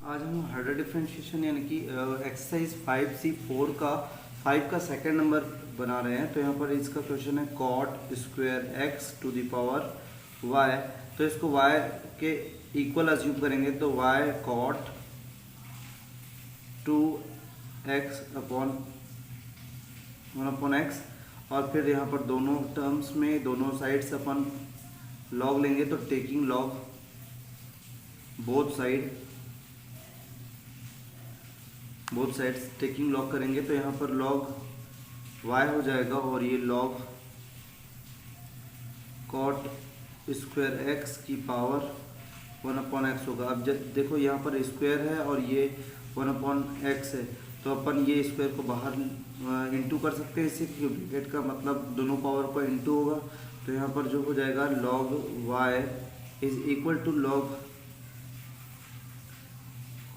आज हम harder differentiation यानी कि एक्सरसाइज 5C4 का 5 का सेकंड नंबर बना रहे हैं। तो यहाँ पर इसका क्वेश्चन है cot square x to the power y. तो इसको वाई के इक्वल अज्यूम करेंगे तो Y cot 2x upon 1/x और फिर यहाँ पर दोनों टर्म्स में दोनों साइड्स अपन लॉग लेंगे तो taking log both sides taking log करेंगे तो यहाँ पर लॉग y हो जाएगा और ये लॉग कॉट स्क्वायर x की पावर 1/x होगा। अब जब देखो यहाँ पर स्क्वायर है और ये 1/x है तो अपन ये स्क्वायर को बाहर इंटू कर सकते हैं इससे, क्योंकि ब्रैकेट का मतलब दोनों पावर को इंटू होगा। तो यहाँ पर जो हो जाएगा log y is equal to log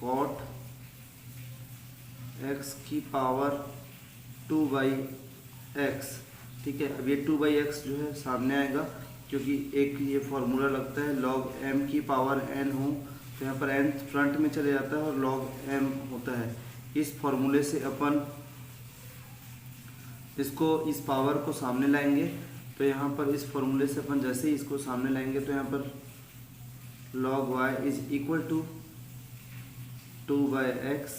cot x की पावर 2/x। ठीक है, अब ये 2/x जो है सामने आएगा क्योंकि एक ये फॉर्मूला लगता है लॉग m की पावर n हो तो यहाँ पर n फ्रंट में चले जाता है और लॉग m होता है। इस फॉर्मूले से अपन इसको इस पावर को सामने लाएंगे तो यहाँ पर इस फॉर्मूले से अपन जैसे ही इसको सामने लाएंगे तो यहाँ पर log y is equal to 2/x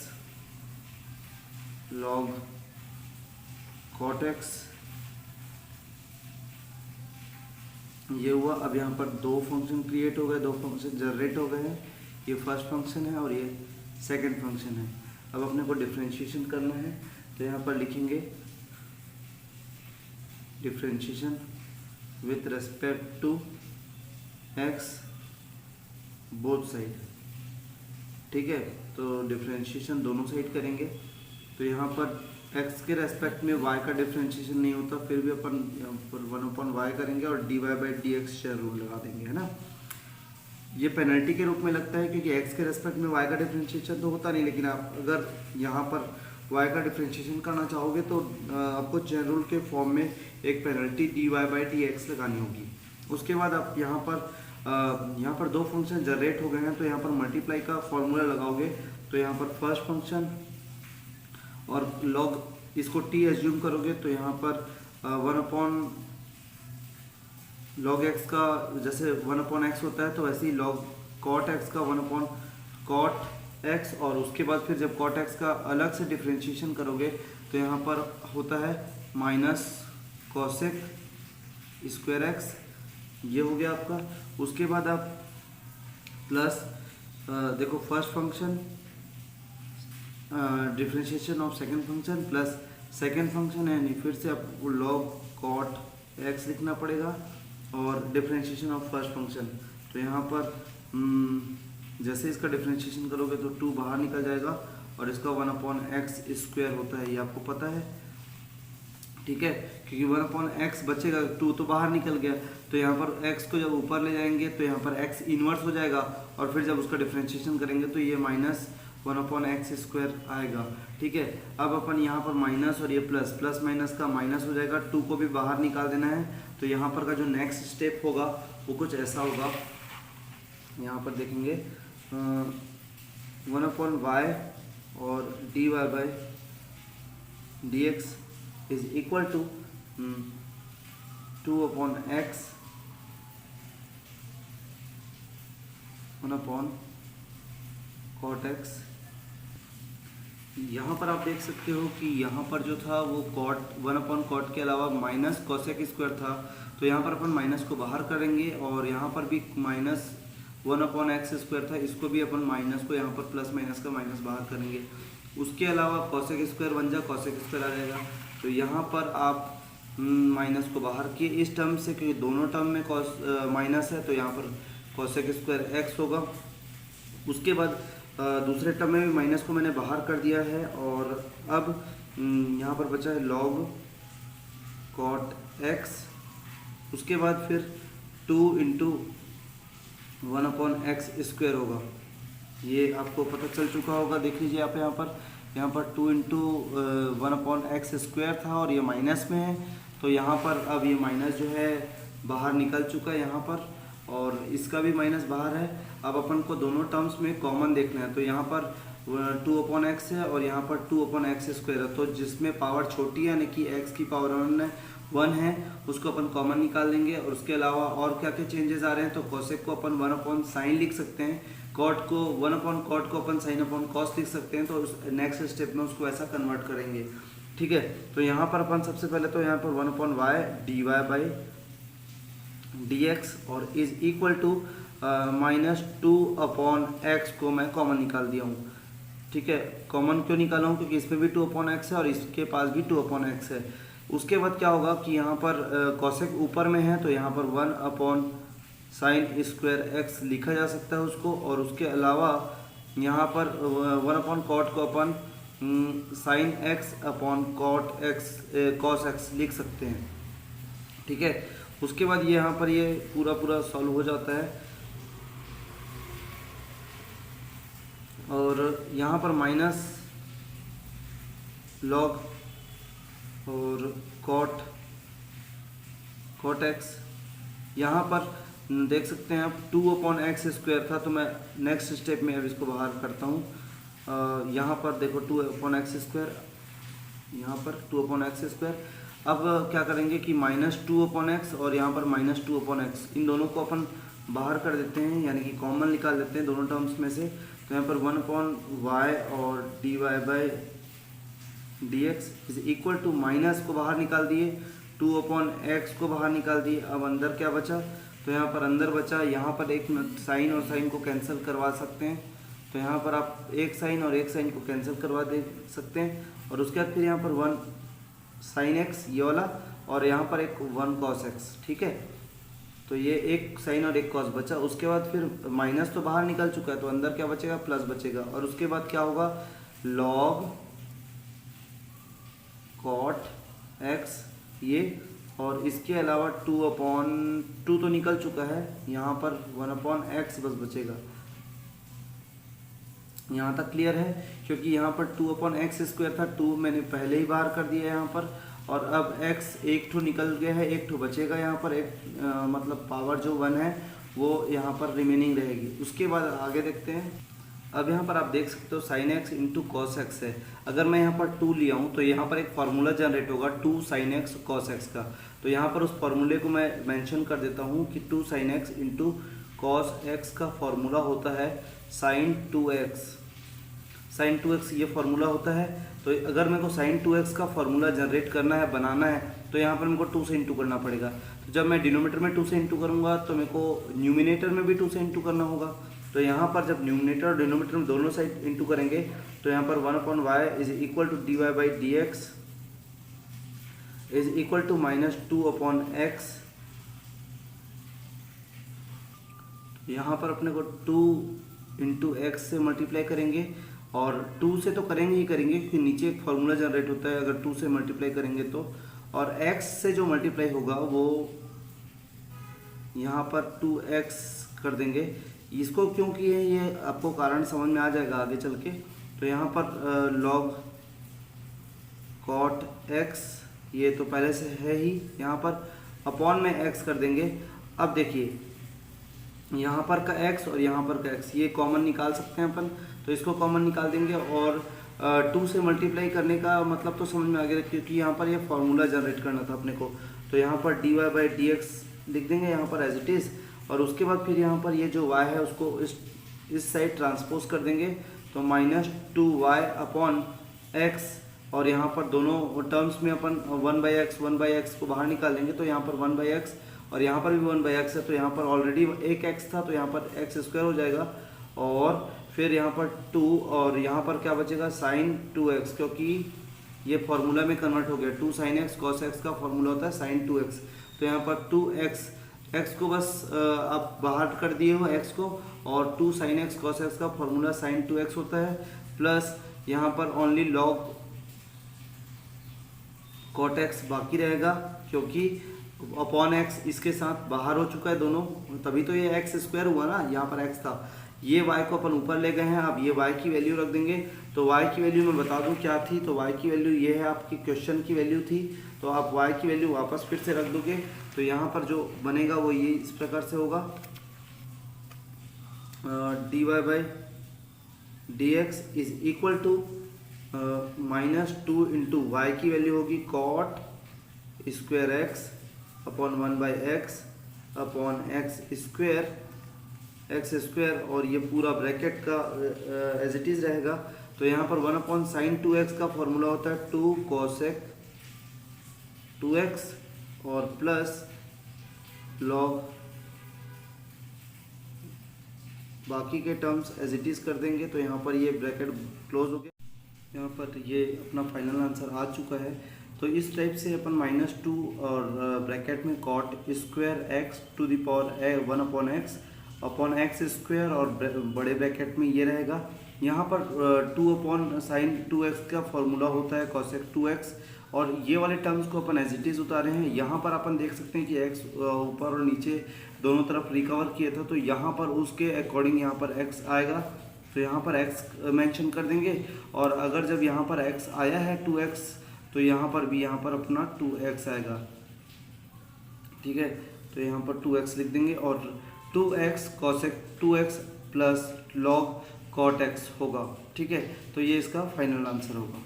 log cot x ये हुआ। अब यहाँ पर दो फंक्शन क्रिएट हो गए, दो फंक्शन जनरेट हो गए हैं। ये फर्स्ट फंक्शन है और ये सेकंड फंक्शन है। अब अपने को डिफरेंशिएशन करना है तो यहाँ पर लिखेंगे differentiation with respect to x both side. ठीक है, तो डिफरेंशिएशन दोनों साइड करेंगे तो यहाँ पर x के रेस्पेक्ट में y का डिफरेंशिएशन नहीं होता, फिर भी अपन यहाँ पर 1/y करेंगे और dy/dx शेयर रूल लगा देंगे, है ना। ये पेनल्टी के रूप में लगता है क्योंकि x के रेस्पेक्ट में y का डिफरेंशिएशन तो होता नहीं, लेकिन आप अगर यहाँ पर y का डिफरेंशिएशन करना चाहोगे तो आपको चेन रूल के फॉर्म में एक पेनल्टी dy/dx लगानी होगी। उसके बाद आप यहाँ पर दो फंक्शन जनरेट हो गए हैं तो यहाँ पर मल्टीप्लाई का फॉर्मूला लगाओगे तो यहाँ पर फर्स्ट फंक्शन और लॉग इसको t एज्यूम करोगे तो यहाँ पर 1 log x का जैसे 1/x होता है तो वैसे ही log cot x का 1/cot x और उसके बाद फिर जब cot x का अलग से डिफरेंशिएशन करोगे तो यहाँ पर होता है माइनस cosec स्क्वायर x, ये हो गया आपका। उसके बाद आप प्लस देखो first function differentiation of second function plus second function है नहीं, फिर से आपको log cot x लिखना पड़ेगा और डिफरेंशिएशन ऑफ फर्स्ट फंक्शन। तो यहाँ पर जैसे इसका डिफरेंशिएशन करोगे तो 2 बाहर निकल जाएगा और इसका 1/x स्क्वायर होता है, ये आपको पता है। ठीक है, क्योंकि 1/x बचेगा, 2 तो बाहर निकल गया तो यहाँ पर x को जब ऊपर ले जाएंगे तो यहाँ पर x इन्वर्स हो जाएगा और फिर जब उसका डिफरेंशिएशन करेंगे तो ये माइनस 1/x स्क्वायर आएगा। ठीक है, अब अपन यहाँ पर माइनस और ये प्लस, प्लस माइनस का माइनस हो जाएगा, 2 को भी बाहर निकाल देना है। तो यहाँ पर का जो नेक्स्ट स्टेप होगा वो कुछ ऐसा होगा, यहाँ पर देखेंगे 1/y और dy/dx is equal to 2/x 1/cot x। यहाँ पर आप देख सकते हो कि यहाँ पर जो था वो cot 1/cot के अलावा माइनस cosec स्क्वायर था, तो यहाँ पर अपन माइनस को बाहर करेंगे और यहाँ पर भी माइनस 1/x स्क्वायर था, इसको भी अपन माइनस को यहाँ पर प्लस माइनस का माइनस बाहर करेंगे। उसके अलावा cosec स्क्वायर बन जा cosec स्क्वायर आ जाएगा। तो यहाँ पर आप माइनस को बाहर किए इस टर्म से, क्योंकि दोनों टर्म में माइनस है तो यहाँ पर cosec स्क्वायर x होगा। उसके बाद दूसरे टर्म में भी माइनस को मैंने बाहर कर दिया है और अब यहाँ पर बचा है log cot x। उसके बाद फिर 2 × 1/x स्क्वायर होगा, ये आपको पता चल चुका होगा। देख लीजिए आप यहाँ पर 2 × 1/x स्क्वायर था और ये माइनस में है तो यहाँ पर अब ये माइनस जो है बाहर निकल चुका है यहाँ पर और इसका भी माइनस बाहर है। अब अपन को दोनों टर्म्स में कॉमन देखना है। तो यहाँ पर 2/x है और यहाँ पर 2/x² है। तो जिसमें पावर छोटी है यानी कि x की पावर 1 है उसको अपन कॉमन निकाल लेंगे। और उसके अलावा और क्या क्या चेंजेस आ रहे हैं, तो कोसेक को अपन 1/sin लिख सकते हैं, कॉट को 1/cot को अपन sin/cos लिख सकते हैं। तो उस नेक्स्ट स्टेप में उसको ऐसा कन्वर्ट करेंगे, ठीक है। तो यहाँ पर अपन सबसे पहले तो यहाँ पर 1/y dy/dx और इज इक्वल टू -2/x को मैं कॉमन निकाल दिया हूँ, ठीक है। कॉमन क्यों निकाला हूँ, क्योंकि इसमें भी 2/x है और इसके पास भी 2/x है। उसके बाद क्या होगा कि यहाँ पर कॉसेक ऊपर में है तो यहाँ पर 1/sin² लिखा जा सकता है उसको। और उसके अलावा यहाँ पर 1/cot को अपन sin/cos x लिख सकते हैं, ठीक है। उसके बाद ये यहाँ पर ये पूरा सॉल्व हो जाता है। और यहाँ पर माइनस लॉग और cot x, यहाँ पर देख सकते हैं आप 2/x² था। तो मैं नेक्स्ट स्टेप में अब इसको बाहर करता हूँ। यहाँ पर देखो 2/x², यहाँ पर 2/x²। अब क्या करेंगे कि -2/x और यहाँ पर -2/x, इन दोनों को अपन बाहर कर देते हैं, यानी कि कॉमन निकाल देते हैं दोनों टर्म्स में से। तो यहाँ पर 1/y और dy/dx is equal to minus को बाहर निकाल दिए, 2/x को बाहर निकाल दिए। अब अंदर क्या बचा, तो यहाँ पर अंदर बचा, यहाँ पर एक साइन और साइन को कैंसिल करवा सकते हैं। तो यहाँ पर आप एक साइन और एक साइन को कैंसिल करवा दे सकते हैं। और उसके बाद फिर यहाँ पर 1sin x ये वाला और यहाँ पर एक 1cos x, ठीक है। तो ये एक साइन और एक कॉस बचा। उसके बाद फिर माइनस तो बाहर निकल चुका है तो अंदर क्या बचेगा, प्लस बचेगा। और उसके बाद क्या होगा, log cot x ये, और इसके अलावा 2/2 तो निकल चुका है, यहाँ पर 1/x बस बचेगा। यहाँ तक क्लियर है, क्योंकि यहाँ पर 2/x² था, 2 मैंने पहले ही बाहर कर दिया है यहाँ पर। और अब x एक ठो निकल गया है, एक ठो बचेगा यहाँ पर, एक मतलब पावर जो 1 है वो यहाँ पर रिमेनिंग रहेगी। उसके बाद आगे देखते हैं। अब यहाँ पर आप देख सकते हो sin x into cos x है। अगर मैं यहाँ पर 2 लिया हूँ तो यहाँ पर एक फार्मूला जनरेट होगा 2 sin x cos x का। तो यहाँ पर उस फार्मूले को मैं मेंशन कर देता हूँ कि 2 sin x into cos x का फार्मूला होता है sin 2x। sin 2x ये फार्मूला होता है। तो अगर मेरे को sin 2x का फार्मूला जनरेट करना है, बनाना है, तो यहाँ पर मेरे को 2 से इंटू करना पड़ेगा। तो जब मैं डिनोमिनेटर में 2 से इंटू करूँगा तो मेरे को न्यूमिनेटर में भी 2 से इंटू करना होगा। तो यहाँ पर जब न्यूमिनेटर और डिनोमिनेटर में दोनों साइड इंटू करेंगे तो यहाँ पर 1/y is equal to dy/dx is equal to -2/x। यहाँ पर अपने को 2 इंटू x से मल्टीप्लाई करेंगे, और 2 से तो करेंगे ही करेंगे क्योंकि नीचे एक फार्मूला जनरेट होता है अगर 2 से मल्टीप्लाई करेंगे तो। और x से जो मल्टीप्लाई होगा वो यहाँ पर 2x कर देंगे। इसको क्यों किए ये आपको कारण समझ में आ जाएगा आगे चल के। तो यहाँ पर log cot x ये तो पहले से है ही, यहाँ पर अपॉन में x कर देंगे। अब देखिए यहाँ पर का x और यहाँ पर का x ये कॉमन निकाल सकते हैं अपन, तो इसको कॉमन निकाल देंगे। और 2 से मल्टीप्लाई करने का मतलब तो समझ में आ गया, क्योंकि यहाँ पर ये फार्मूला जनरेट करना था अपने को। तो यहाँ पर dy/dx लिख देंगे यहाँ पर एज इट इज़। और उसके बाद फिर यहाँ पर ये जो y है उसको इस साइड ट्रांसपोज कर देंगे, तो -2y/x। और यहाँ पर दोनों टर्म्स में अपन 1/x को बाहर निकाल लेंगे, तो यहाँ पर 1/x और यहाँ पर भी 1/x है। तो यहाँ पर ऑलरेडी एक x था तो यहाँ पर x² हो जाएगा। और फिर यहाँ पर 2 और यहाँ पर क्या बचेगा, sin 2x, क्योंकि ये फार्मूला में कन्वर्ट हो गया। 2 sin x cos x का फार्मूला होता है sin 2x। तो यहाँ पर 2x x को बस आप बाहर कर दिए हो x को, और 2 sin x cos x का फार्मूला sin 2x होता है, प्लस यहाँ पर ओनली log cot x बाकी रहेगा, क्योंकि अपॉन x इसके साथ बाहर हो चुका है दोनों, तभी तो ये x² हुआ ना। यहाँ पर x था, ये y को अपन ऊपर ले गए हैं। अब ये y की वैल्यू रख देंगे। तो y की वैल्यू मैं बता दूं क्या थी, तो y की वैल्यू ये है, आपकी क्वेश्चन की वैल्यू थी। तो आप y की वैल्यू वापस फिर से रख दोगे, तो यहाँ पर जो बनेगा वो ये इस प्रकार से होगा। D y by d x is equal to -2 into y की वैल्यू होगी cot square x upon 1/x upon x square और ये पूरा ब्रैकेट का एज इट इज़ रहेगा। तो यहाँ पर 1/sin 2x का फॉर्मूला होता है 2 cosec 2x और प्लस log बाकी के टर्म्स एज इट इज़ कर देंगे। तो यहाँ पर ये ब्रैकेट क्लोज हो गया। यहाँ पर ये अपना फाइनल आंसर आ चुका है। तो इस टाइप से अपन -2 और ब्रैकेट में cot square x to the power 1/x upon x square और बड़े ब्रैकेट में ये रहेगा। यहाँ पर 2/sin 2x का फॉर्मूला होता है cosec 2x और ये वाले टर्म्स को अपन एज इट इज़ उतारे हैं। यहाँ पर अपन देख सकते हैं कि x ऊपर और नीचे दोनों तरफ रिकवर किया था, तो यहाँ पर उसके अकॉर्डिंग यहाँ पर x आएगा, तो यहाँ पर x मेंशन कर देंगे। और अगर जब यहाँ पर x आया है 2x तो यहाँ पर भी यहाँ पर अपना 2x आएगा, ठीक है। तो यहाँ पर 2x लिख देंगे और 2x cosec 2x plus log cot x होगा, ठीक है। तो ये इसका फाइनल आंसर होगा।